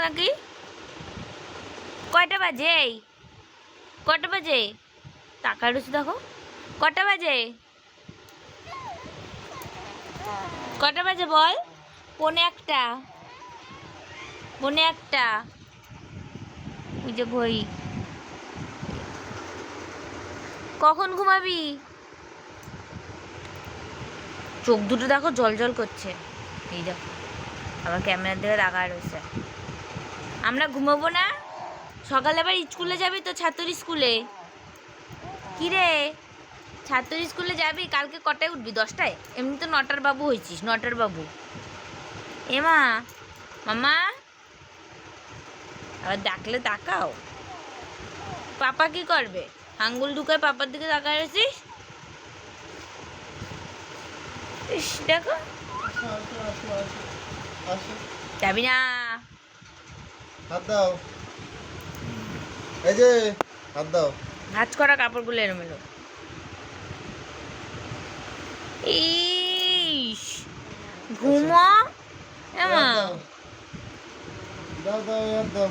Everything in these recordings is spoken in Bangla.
নাকি? কয়টা বাজে? কটা বাজে? টাকা রয়েছে দেখো, কটা বাজে? কটা বাজে বল? পৌনে একটা। পৌনে একটা। ওই যে বই, কখন ঘুমাবি? চোখ দুটো দেখো জল জল করছে। এই দেখো আবার ক্যামেরার দিকে তাকায় রয়েছে। আমরা ঘুমাবো না? সকালে আবার স্কুলে যাবি তো, ছাত্রী স্কুলে। কি রে, ছাত্রী স্কুলে যাবি? কালকে কটায় উঠবি? 10টায়? এমনি তো 9টার বাবু হয়েছিস, 9টার বাবু। এমা, মামা আবার ডাকলে তাকাও। পাপা কি করবে? আঙ্গুল ঢুকায় পাপার দিকে তাকায় রয়েছিস। ইস দেখো, যাবি না? হাত দাও, এই যে হাত দাও। ভাঁজ করা কাপড়গুলো এলোমেলো। ইস ঘুমো। এমা দাও দাও হাত দাও,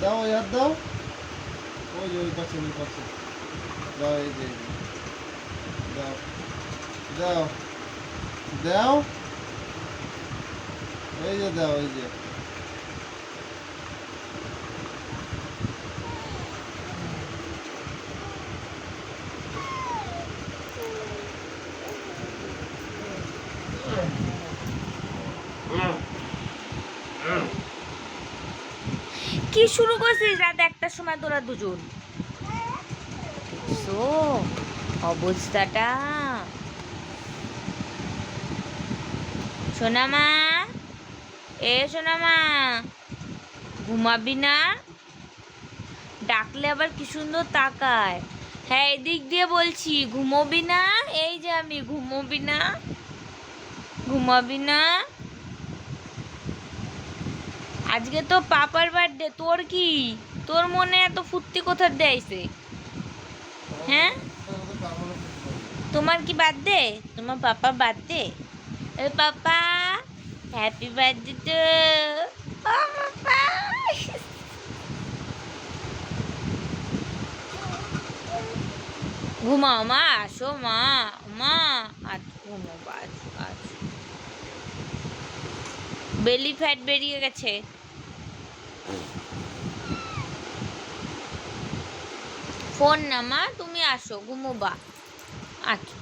দাও হাত দাও। ওই যে ওই পাশে, ওই পাশে দাও। এই যে দাও দাও দাও, এই যে দাও, এই যে কি শুরু করছিস রাত 1টার সময় তোরা দুজন? অবস্থাটা। সোনামা, এ সোনামা, ঘুমাবি না? ডাকলে আবার কি সুন্দর তাকায়। হ্যাঁ এদিক দিয়ে বলছি, ঘুমোবি না? এই যে আমি, ঘুমোবি না? ঘুমাবি না? আজকে তো পাপার বার্থডে, তোর কি? তোর মনে এত ফুর্তি কোথার দেয়ছে? হ্যাঁ, তোমার কি বার্থডে? তোমার papa birthday? Papa happy birthday to papa. ঘুমাও মা, আসো মা। মা আজ ঘুমো, আজ আজ বেলি ফ্যাট বেরিয়ে গেছে। ফোন না মা, তুমি আসো ঘুমোবা। আচ্ছা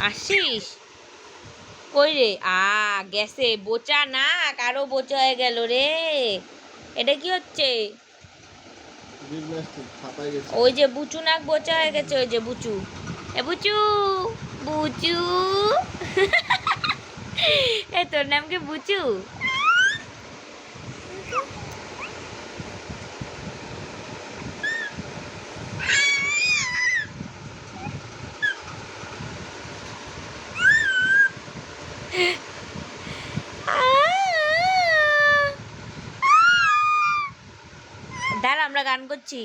আসিস? কই রে? গেছে বোচা না, কারো বোচা হয়ে গেল রে। এটা কি হচ্ছে? ওই যে বুচু নাক বোচা হয়ে গেছে, ওই যে বুচু। এ বুচু, বুচু। এ তোর নাম কি বুচু? দাঁড়া আমরা গান করছি।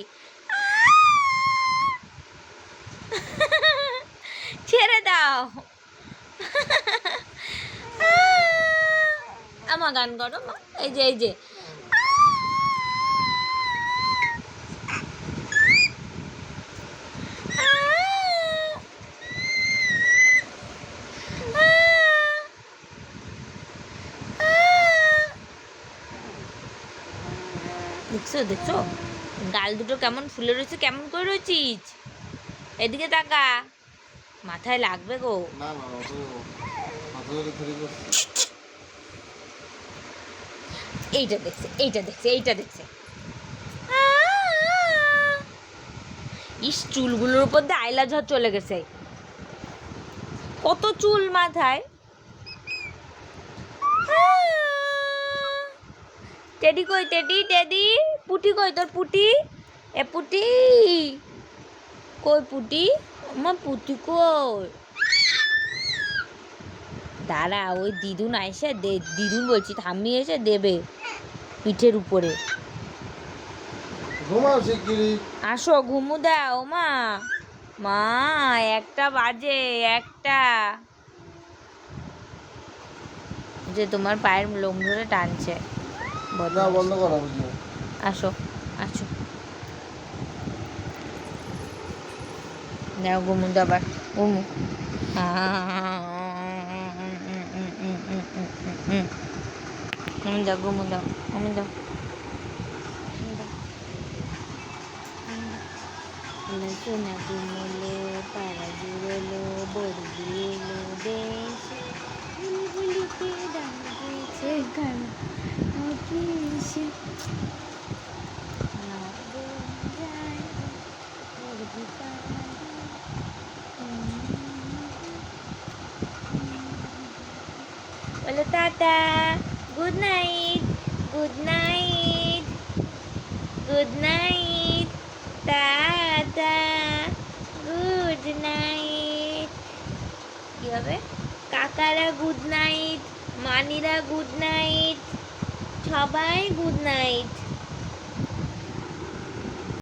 ছেড়ে দাও। আমার গান করো মা। এই যে এই যে দেখছো দেখছো গাল দুটো কেমন ফুলে রয়েছে, কেমন করে রয়েছিস? এদিকে তাকা, মাথায় লাগবে গো। এইটা দেখছে, এইটা দেখছে, এইটা দেখছে। ইস চুলগুলোর উপর দিয়ে আইলা ঝড় চলে গেছে। কত চুল মাথায়। টেডি কই? টেডি টেডি পুটি কই? তোর পুটি? এ পুটি কই? পুটি আমার পুটি কই? দাঁড়া, ওই দিদুন আইসে দিদুন বলছি ঠাম্মি এসে দেবে পিঠের উপরে। আসো ঘুমু দাও মা। মা 1টা বাজে, 1টা। যে তোমার পায়ের লোম ধরে টানছে। না বদমাইশ। বন্ধ করা বুঝি আসো আসো, দাও ঘুমু দাও, আবার ঘুমু। ঘুমু দাও, ঘুমু দাও, ঘুমু দাও। সোনা ঘুমোলো, পাড়া জুড়োলো, বর্গি এলো দেশে, বুলবুলিতে ডাক দিয়েছে গান কিসে। বলো tata, good night, good night, good night, tata, good night. কি হবে? কাকারা গুড নাইট, মানিরা গুড নাইট, সবাই গুড নাইট।